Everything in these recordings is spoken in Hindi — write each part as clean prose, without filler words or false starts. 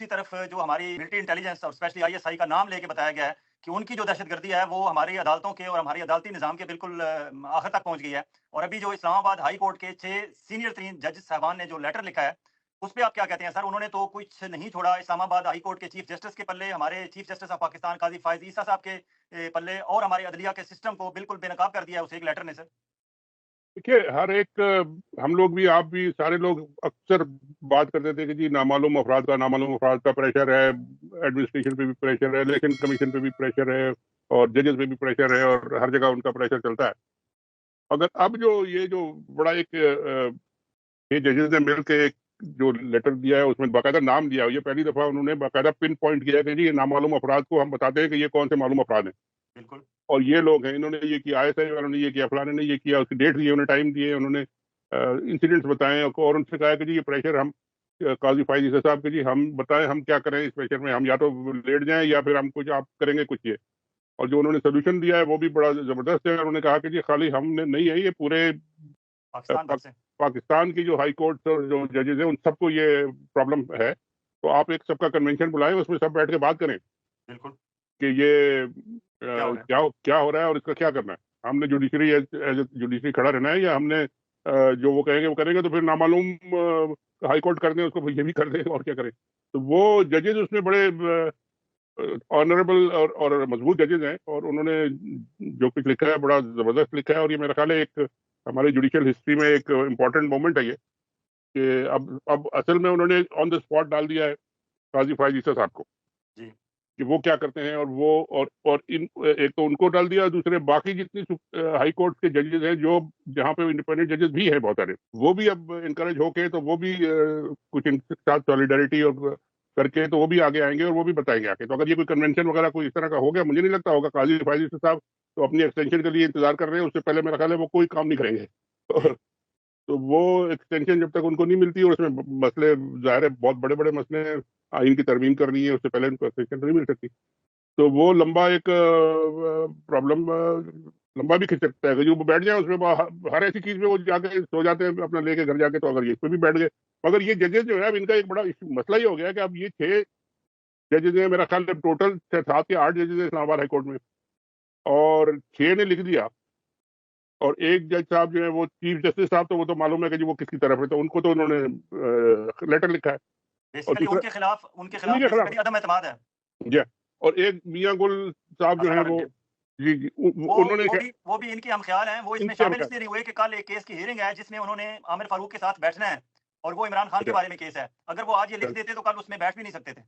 दूसरी तरफ जो हमारी मिलिट्री इंटेलिजेंस और स्पेशली आईएसआई का नाम लेके बताया गया है कि उनकी जो दहशतगर्दी है वो हमारी अदालतों के और हमारी अदालती निज़ाम के बिल्कुल आखिर तक पहुँच गई है। और अभी जो इस्लामाबाद हाई कोर्ट के 6 सीनियर तरीन जज साहबान ने जो लेटर लिखा है, उस पे आप क्या कहते हैं सर? उन्होंने तो कुछ नहीं छोड़ा इस्लामाबाद हाई कोर्ट के चीफ जस्टिस के पल्ले, हमारे chief justice of Pakistan Qazi Faez ईसा साहब के पल्ले और हमारे अदलिया के सिस्टम को बिल्कुल बेनकाब कर दिया है उस एक लेटर ने सर। देखिए, हर एक हम लोग भी, आप भी, सारे लोग अक्सर बात करते थे कि जी नामालूम अफराद का प्रेशर है, एडमिनिस्ट्रेशन पे भी प्रेशर है, इलेक्शन कमीशन पे भी प्रेशर है और जजेस पे भी प्रेशर है और हर जगह उनका प्रेशर चलता है। अगर अब जो बड़ा एक ये जजेस ने मिल के एक जो लेटर दिया है उसमें बाकायदा नाम दिया है, ये पहली दफा उन्होंने बाकायदा पिन पॉइंट किया है कि जी ये नामालूम अफराद को हम बताते हैं कि ये कौन से मालूम अफराद हैं बिल्कुल। और ये लोग हैं, इन्होंने ये किया, आईएसआई वालों ने ये किया, फलाने ने ये किया, उसकी डेट दी, उन्होंने टाइम दिए, उन्होंने इंसिडेंट्स बताए और उनसे कहा कि जी ये प्रेशर हम काजी फायज ईसा साहब के जी हम बताएं हम क्या करें इस प्रेशर में, हम या तो लेट जाएं या फिर हम कुछ आप करेंगे कुछ ये। और जो उन्होंने सोल्यूशन दिया है वो भी बड़ा जबरदस्त है। उन्होंने कहा कि जी खाली हमने नहीं है, ये पूरे पाकिस्तान भर से। पाकिस्तान की जो हाई कोर्ट और जो जजेस हैं उन सबको ये प्रॉब्लम है, तो आप एक सबका कन्वेंशन बुलाएं, उसमें सब बैठ के बात करें बिल्कुल। कि ये क्या हो रहा है? क्या हो रहा है और इसका क्या करना है। हमने जुडिशरी एज जुडिशरी खड़ा रहना है या हमने जो वो कहेंगे वो करेंगे, तो फिर नामालूम हाई कोर्ट कर दें उसको, ये भी कर दें और क्या करें। तो वो जजेस उसमें बड़े ऑनरेबल और मजबूत जजेस हैं और उन्होंने जो कुछ लिखा है बड़ा जबरदस्त लिखा है और ये मेरा ख्याल है एक हमारी जुडिशियल हिस्ट्री में एक इम्पोर्टेंट मोमेंट है ये, कि अब असल में उन्होंने ऑन द स्पॉट डाल दिया है काजी फायज ईसा साहब को जी। कि वो क्या करते हैं। और वो और इन एक तो उनको डाल दिया, दूसरे बाकी जितनी हाई कोर्ट के जजेस हैं जो जहाँ पे इंडिपेंडेंट जजेस भी हैं बहुत सारे, वो भी अब इनकरेज होके तो वो भी कुछ इनके साथ सॉलिडारिटी और करके तो वो भी आगे आएंगे और वो भी बताएंगे आके। तो अगर ये कोई कन्वेंशन वगैरह कोई इस तरह का हो गया, मुझे नहीं लगता होगा। काजी फायज साहब तो अपनी एक्सटेंशन के लिए इंतजार कर रहे हैं, उससे पहले मेरा ख्याल है वो कोई काम नहीं करेंगे। जी। तो वो एक्सटेंशन जब तक उनको नहीं मिलती और उसमें मसले जाहिर है बहुत बड़े बड़े मसले हैं, आइन की तरमीम करनी है, उससे पहले उनको एक्सटेंशन नहीं मिल सकती। तो वो लंबा एक प्रॉब्लम लंबा भी खिंच सकता है कि जो वो बैठ जाए उसमें हर ऐसी चीज में वो जाके सो जाते हैं अपना लेके घर जाके। तो अगर ये इस पे भी बैठ गए, मगर ये जजेस जो है अब इनका एक बड़ा मसला ही हो गया है कि अब ये 6 जजेस हैं, मेरा ख्याल है टोटल 7 या 8 जजेस हैं इस्लामाबाद हाई कोर्ट में, और 6 ने लिख दिया और एक जज साहब जो है वो चीफ जस्टिस साहब, तो वो तो मालूम है कि जी वो किसकी तरफ है, तो उनको तो उन्होंने लेटर लिखा है। और बेसिकली दूसरा उनके उन्हीं खिलाफ के खिलाफ, बेसिकली अदम एतमाद है। जी। और एक मियां गुल साहब जो हसन है अरग वो, के। जी जी, वो उन्होंने वो भी इनके हमख्याल हैं। वो इसमें इनके शामिल हमका इसलिए नहीं हुए कि कल एक केस की हियरिंग है जिसमें उन्होंने आमिर फारूक के साथ बैठना है और वो इमरान खान के अच्छा, बारे में केस है। अगर वो आज ये लिख देते तो कल उसमें बैठ भी नहीं सकते थे।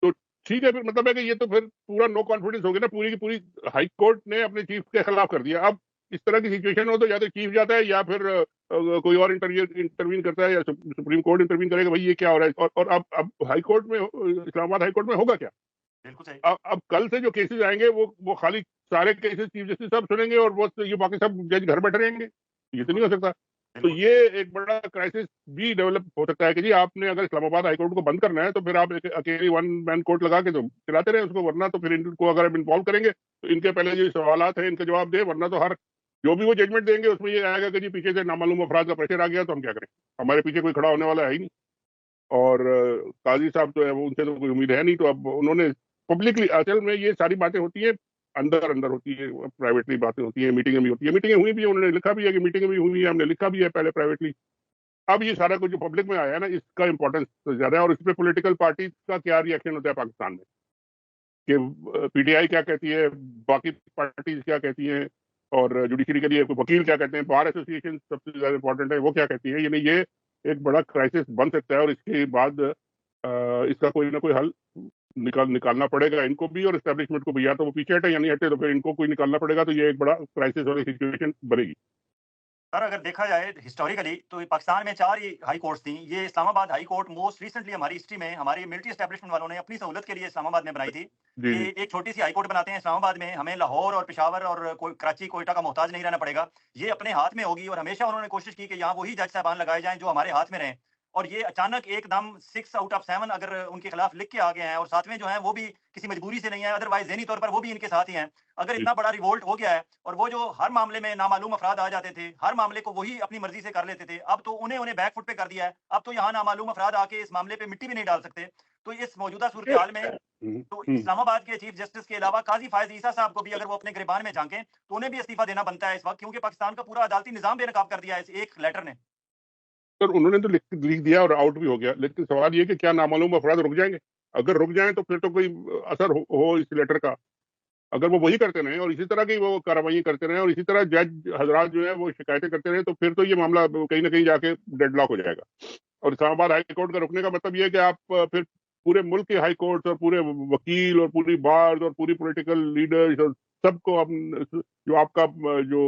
तो ठीक है, फिर मतलब है कि ये तो फिर पूरा नो कॉन्फिडेंस हो गया ना, पूरी की पूरी हाई कोर्ट ने अपने चीफ के खिलाफ कर दिया। अब इस तरह की सिचुएशन हो तो या तो चीफ जाता है या फिर कोई और इंटरवीन करता है या सुप्रीम कोर्ट इंटरवीन करेगा, भाई ये क्या हो रहा है। और अब हाई कोर्ट में, इस्लामाबाद हाई कोर्ट में होगा क्या। बिल्कुल सही। अब कल से जो केसेस आएंगे वो खाली सारे केसेस चीफ जस्टिस साहब सुनेंगे और वो ये बाकी सब जज घर बैठे रहेंगे, ये तो नहीं बिल्कुल, हो सकता। तो बिल्कुल। ये एक बड़ा क्राइसिस भी डेवलप हो सकता है कि जी आपने अगर इस्लामाबाद हाईकोर्ट को बंद करना है तो फिर आप एक अकेली वन मैन कोर्ट लगा के तो चलाते रहे उसको, वरना तो फिर इनको अगर आप इन्वॉल्व करेंगे तो इनके पहले जो सवालात हैं इनके जवाब दे, वरना तो हर जो भी वो जजमेंट देंगे उसमें ये आएगा कि जी पीछे से नामालूम अफराद का प्रेशर आ गया तो हम क्या करें, हमारे पीछे कोई खड़ा होने वाला है ही नहीं। और काजी साहब तो है वो, उनसे तो कोई उम्मीद है नहीं। तो अब उन्होंने पब्लिकली, असल में ये सारी बातें होती है अंदर अंदर होती है, प्राइवेटली बातें होती है, मीटिंगें भी होती है, मीटिंगें हुई भी है, उन्होंने लिखा भी है कि मीटिंगें भी हुई है, हमने लिखा भी है पहले प्राइवेटली। अब ये सारा कुछ जो पब्लिक में आया है ना, इसका इंपॉर्टेंस तो ज्यादा है और इस पे पॉलिटिकल पार्टी का क्या रिएक्शन होता है पाकिस्तान में, कि पीटीआई क्या कहती है, बाकी पार्टीज क्या कहती हैं, और जुडिशरी के लिए कोई वकील क्या कहते हैं, बार एसोसिएशन सबसे ज्यादा इंपॉर्टेंट है, वो क्या कहती है। यानी ये एक बड़ा क्राइसिस बन सकता है और इसके बाद इसका कोई ना कोई हल निकालना पड़ेगा इनको भी और एस्टेब्लिशमेंट को भी। या तो वो पीछे हटे या नहीं हटे, तो फिर इनको कोई निकालना पड़ेगा। तो ये एक बड़ा क्राइसिस वाली सिचुएशन बनेगी। सर अगर देखा जाए हिस्टोरिकली तो पाकिस्तान में 4 ही हाई कोर्ट्स थी। ये Islamabad high court most recently हमारी हिस्ट्री में हमारी मिलिट्री एस्टैब्लिशमेंट वालों ने अपनी सहूलत के लिए इस्लामाबाद में बनाई थी जी कि जी। एक छोटी सी हाई कोर्ट बनाते हैं इस्लामाबाद में, हमें लाहौर और पेशावर और कोई कराची कोयटा का मोहताज नहीं रहना पड़ेगा। ये अपने हाथ में होगी और हमेशा उन्होंने कोशिश की कि यहाँ वही जज साहबान लगाए जाएँ जो हमारे हाथ में रहें। और ये अचानक एकदम 6 आउट ऑफ 7 अगर उनके खिलाफ लिख के आ गए हैं और 7वें जो हैं वो भी किसी मजबूरी से नहीं है, अदरवाइज़ ज़हनी तौर पर वो भी इनके साथ ही हैं। अगर जी इतना बड़ा रिवोल्ट हो गया है और वो जो हर मामले में नामालूम अफराद आ जाते थे, हर मामले को वही अपनी मर्ज़ी से कर लेते थे, अब तो उन्हें उन्हें बैक फुट पे कर दिया है। अब तो यहाँ नामालूम अफराद आके इस मामले पे मिट्टी भी नहीं डाल सकते। तो इस मौजूदा सूरत हाल में तो इस्लामाबाद के चीफ जस्टिस के अलावा काजी फायज ईसा साहब को भी अगर वो अपने गिरबान में झांके तो उन्हें भी इस्तीफा देना बनता है इस वक्त, क्योंकि पाकिस्तान का पूरा अदालती निजाम बेनकाब कर दिया है इस एक लेटर ने। सर उन्होंने तो लिख दिया और आउट भी हो गया, लेकिन सवाल ये कि क्या नामालूम अफराद रुक जाएंगे? अगर रुक जाएं तो फिर तो कोई असर हो इस लेटर का। अगर वो वही करते रहे और इसी तरह की वो कार्रवाई करते रहे और इसी तरह जज हजरात जो है वो शिकायतें करते रहे, तो फिर तो ये मामला कहीं ना कहीं जाके डेडलॉक हो जाएगा। और इस्लामाबाद हाई कोर्ट का रुकने का मतलब ये है कि आप फिर पूरे मुल्क के हाई कोर्ट और पूरे वकील और पूरी बार्स और पूरी पॉलिटिकल लीडर्स और सबको आप जो आपका जो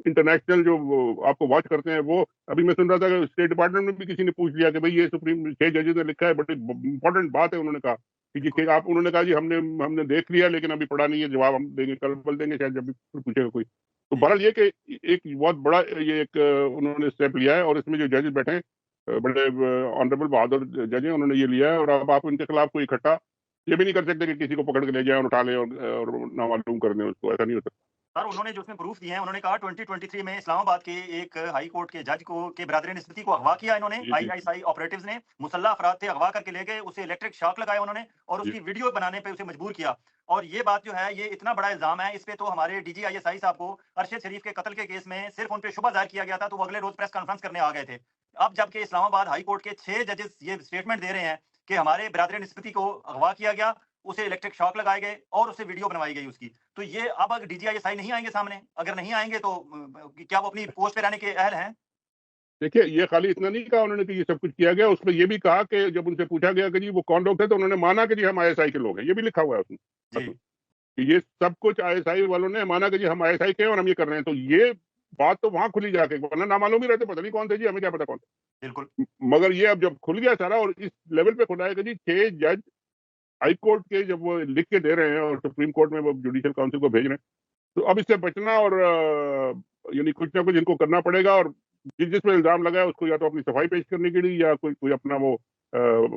इंटरनेशनल जो आपको वॉच करते हैं, वो अभी मैं सुन रहा था कि स्टेट डिपार्टमेंट में भी किसी ने पूछ लिया कि भाई ये सुप्रीम 6 जजेस ने लिखा है, बड़ी इंपॉर्टेंट बात है। उन्होंने कहा कि आप, उन्होंने कहा जी हमने देख लिया लेकिन अभी पढ़ा नहीं है, जवाब हम देंगे, कल देंगे शायद जब भी पूछेगा कोई। तो बहरहाल ये कि एक बहुत बड़ा ये एक उन्होंने स्टेप लिया है और इसमें जो जजेस बैठे हैं बड़े ऑनरेबल बहादुर जज हैं, उन्होंने ये लिया है। और अब आप इनके खिलाफ कोई इकट्ठा ये भी नहीं कर सकते कि किसी को पकड़ के ले जाए और उठा ले और नामालूम कर दें उसको, ऐसा नहीं हो सकता। सर उन्होंने जो उसमें प्रूफ दिए हैं, उन्होंने कहा 2023 में इस्लामाबाद के एक हाई कोर्ट के जज को के बरादरी निस्बती को अगवा किया इन्होंने, आईएसआई ऑपरेटिव्स ने मुसल्लह अफराद थे, अगवा करके ले गए, उसे इलेक्ट्रिक शॉक लगाया उन्होंने और उसकी वीडियो बनाने पे उसे मजबूर किया। और ये बात जो है ये इतना बड़ा इल्जाम है, इस पे तो हमारे डीजी आईएसआई साहब को अरशद शरीफ के कत्ल के केस में सिर्फ उन पे शुबा जाहिर किया गया था, तो वो अगले रोज प्रेस कॉन्फ्रेंस करने आ गए थे। अब जबकि इस्लामाबाद हाई कोर्ट के 6 जजेस ये स्टेटमेंट दे रहे हैं कि हमारे बरादरी निस्बती को अगवा किया गया, उसे इलेक्ट्रिक शॉक लगाए गए और उससे वीडियो बनवाई गई उसकी। तो ये अब अगर डीजीआईएसआई नहीं आएंगे सामने, अगर नहीं आएंगे तो क्या वो अपनी पोस्ट पे रहने के अहल हैं? देखिए ये खाली इतना नहीं कहा उन्होंने कि ये सब कुछ किया गया, उसमें ये भी कहा कि जब उनसे पूछा गया कि जी वो कौन लोग थे, तो उन्होंने माना कि जी हम आईएसआई के लोग हैं। ये भी लिखा हुआ है उसमें जी कि ये सब कुछ आईएसआई वालों ने माना कि जी हम आईएसआई के हैं और हम ये कर रहे हैं। तो ये बात तो वहां खुली जाके, वरना नामालूम ही रहते, पता नहीं कौन थे जी, हमें क्या पता कौन थे। बिल्कुल। मगर ये अब जब खुल गया सारा और इस लेवल पे खुला है कि जी 6 जज हाई कोर्ट के जब वो लिख के दे रहे हैं और सुप्रीम कोर्ट में वो जुडिशियल काउंसिल को भेज रहे हैं, तो अब इससे बचना और यानी कुछ ना कुछ इनको करना पड़ेगा। और जिस पे इल्जाम लगा है उसको या तो अपनी सफाई पेश करने के लिए या कोई कोई अपना वो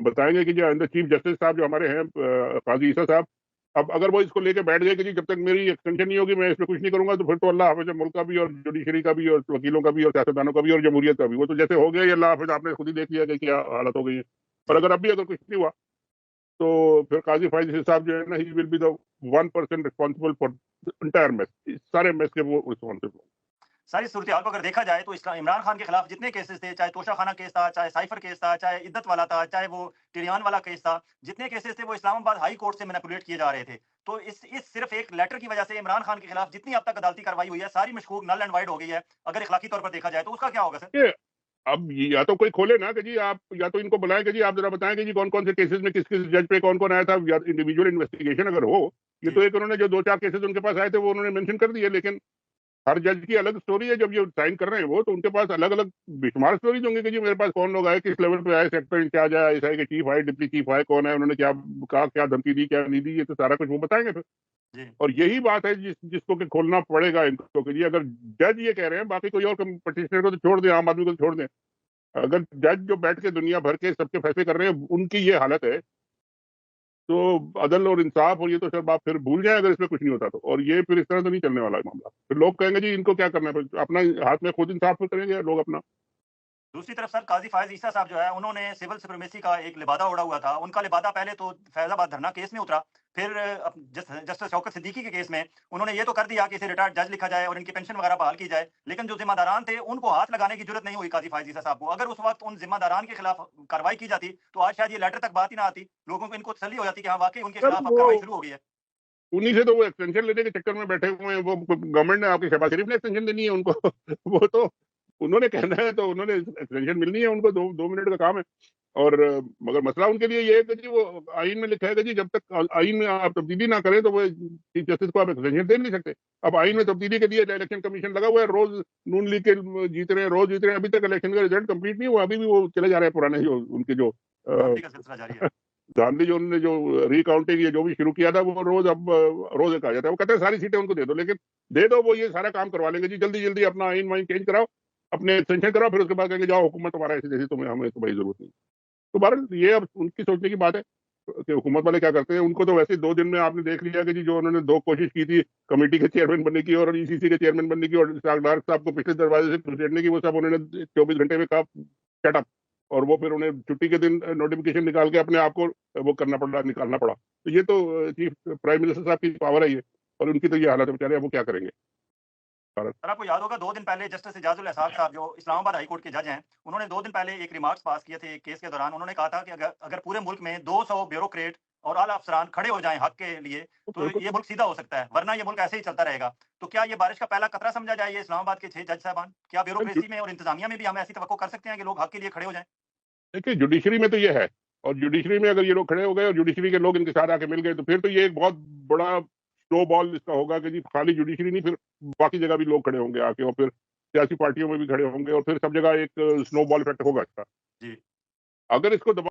बताएंगे कि जो अंदर चीफ जस्टिस साहब जो हमारे हैं काजी ईसा साहब, अब अगर वो इसको लेके बैठ गए कि जी जब तक मेरी एक्सटेंशन नहीं होगी मैं इस पर कुछ नहीं करूंगा, तो फिर तो अल्लाह हाफिज मुल्क का भी और जुडिशरी का भी और वकीलों का भी और सियासतदानों का भी और जमहूरियत का भी। वो तो जैसे हो गया, अल्लाह हाफिज आपने खुद ही देख लिया कि क्या हालत हो गई है। और अगर अभी अगर कुछ नहीं हुआ तो फिर काजी फाइज साहब जो है ना, he will be the 1% responsible for entire mess, सारे मेस के वो रिस्पॉन्सिबल। सारी सूरत हाल को अगर देखा जाए तो इमरान खान के खिलाफ जितने केसेस थे, चाहे तोशा खाना केस था, चाहे साइफर केस था, चाहे इद्दत वाला था, चाहे वो टिरियान वाला केस था, जितने केसेस थे वो इस्लामाबाद हाई कोर्ट से मैनिपुलेट किए जा रहे थे। तो इस सिर्फ एक लेटर की वजह से इमरान खान के खिलाफ जितनी अब तक अदालती कार्रवाई हुई है सारी मशकूक नल एंड वाइड हो गई है। अगर इखलाकी तौर पर देखा जाए तो उसका क्या होगा सर? अब या तो कोई खोले ना कि जी आप, या तो इनको बुलाएं कि जी आप जरा बताएं कि जी कौन कौन से केसेस में किस किस जज पे कौन कौन आया था, या इंडिविजुअल इन्वेस्टिगेशन अगर हो। ये तो एक उन्होंने जो 2-4 केसेस उनके पास आए थे वो उन्होंने मेंशन कर दिए, लेकिन हर जज की अलग स्टोरी है। जब ये साइन कर रहे हैं वो, तो उनके पास अलग अलग बेशुमार स्टोरीज होंगे कि जी मेरे पास कौन लोग आए, किस लेवल पे आए, सेक्टर इंचार्ज आया, एसआई के चीफ आए, डिप्टी चीफ आए, कौन है, उन्होंने क्या कहा, क्या धमकी दी, क्या नहीं दी, ये तो सारा कुछ वो बताएंगे फिर। जी और यही बात है जिसको कि खोलना पड़ेगा इनको कि जी अगर जज ये कह रहे हैं, बाकी कोई और पटिशनर को तो छोड़ दें, आम आदमी को तो छोड़ दें, अगर जज जो बैठ के दुनिया भर के सबके फैसले कर रहे हैं उनकी ये हालत है, तो अदल और इंसाफ और ये तो सब आप फिर भूल जाए अगर इसमें कुछ नहीं होता तो। और ये फिर इस तरह तो नहीं चलने वाला है मामला। फिर लोग कहेंगे जी इनको क्या करना है, अपना हाथ में खुद इंसाफ करेंगे लोग अपना। दूसरी तरफ सर काजी फायज ईसा साहब जो है उन्होंने सिविल सुप्रीमेसी का एक लिबादा उड़ा हुआ था। उनका लिबादा पहले तो फैजाबाद धरना केस में उतरा, फिर जस्टिस शौकत सिद्दीकी के केस में उन्होंने ये तो कर दिया कि इसे रिटायर्ड जज लिखा जाए और इनकी पेंशन वगैरह बहाल की जाए, लेकिन जो जिम्मेदारान थे उनको हाथ लगाने की जरूरत नहीं हुई काजी फायज ईसा साहब को। अगर उस वक्त उन जिम्मेदारान के खिलाफ कार्रवाई की जाती तो आज शायद ये लेटर तक बात ही ना आती, लोगों को इनको तसल्ली हो जाती कि हाँ वाकई उनके सर खिलाफ अब वो कार्रवाई शुरू हो गई है। उन्हीं से तो वो एक्सटेंशन लेने के चक्कर में बैठे हुए हैं। वो गवर्नमेंट ने, आपकी शहबाज शरीफ ने एक्सटेंशन देनी है उनको वो तो उन्होंने कहना है तो उन्होंने एक्सटेंशन मिलनी है उनको, 2 मिनट का काम है। और मगर मसला उनके लिए ये है कि जी वो आइन में लिखा है कि जी जब तक आइन में आप तब्दीली ना करें तो वो चीफ जस्टिस को आप एक्सटेंशन दे नहीं सकते। अब आइन में तब्दीली के लिए इलेक्शन कमीशन लगा हुआ है, रोज नून लीग के जीत रहे हैं, रोज जीत रहे हैं, अभी तक इलेक्शन का रिजल्ट कंप्लीट नहीं हुआ, अभी भी वो चले जा रहे हैं पुराने जो उनके जो धांधली का सिलसिला जारी है। गांधी जो उन्होंने जो रिकाउंटिंग ये जो भी शुरू किया था वो रोज अब रोज कहा जाता है। वो कहते हैं सारी सीटें उनको दे दो, लेकिन दे दो वो ये सारा काम करवा लेंगे जी, जल्दी जल्दी अपना आइन वाइन चेंज कराओ, अपने एक्सटेंशन कराओ, फिर उसके बाद कहेंगे जाओ हुकूमत तुम्हारा ऐसी जैसी, तुम्हें हमें तुम्हारी जरूरत नहीं। तो बहरहाल ये अब उनकी सोचने की बात है कि हुकूमत वाले क्या करते हैं। उनको तो वैसे 2 दिन में आपने देख लिया कि जी जो उन्होंने 2 कोशिश की थी कमेटी के चेयरमैन बनने की और ईसीसी के चेयरमैन बनने की और डार्क साहब को पिछले दरवाजे से घुसेड़ने की, वो सब उन्होंने 24 घंटे में कहा शट अप और वो फिर उन्हें छुट्टी के दिन नोटिफिकेशन निकाल के अपने आप को वो निकालना पड़ा। तो ये तो चीफ प्राइम मिनिस्टर साहब की पावर है ये, और उनकी तो ये हालत है बेचारे, अब वो क्या करेंगे। सर आपको याद होगा 2 दिन पहले जस्टिस इजाजुल एहसान साहब जो इस्लामाबाद हाई कोर्ट के जज हैं, उन्होंने 2 दिन पहले एक रिमार्क्स पास किए थे एक केस के दौरान। उन्होंने कहा था कि अगर अगर पूरे मुल्क में 200 ब्यूरोक्रेट और आला अफसरान खड़े हो जाएं हक के लिए, तो बिल्कुल। ये मुल्क सीधा हो सकता है, वरना ये मुल्क ऐसे ही चलता रहेगा। तो क्या ये बारिश का पहला कतरा समझा जाए ये इस्लामाबाद के 6 जज साहबान? क्या ब्यूरोक्रेसी में और इंतजामिया में भी हम ऐसी तवक्को कर सकते हैं कि लोग हक के लिए खड़े हो जाएं? देखिए जुडिशरी में तो ये है, और जुडिशरी में अगर ये लोग खड़े हो गए और जुडिशरी के लोग इनके साथ आके मिल गए, तो फिर तो ये एक बहुत बड़ा स्नो बॉल इसका होगा कि जी खाली जुडिशरी नहीं, फिर बाकी जगह भी लोग खड़े होंगे आके, और फिर सियासी पार्टियों में भी खड़े होंगे, और फिर सब जगह एक स्नो बॉल इफेक्ट होगा इसका। जी। अगर इसको दबा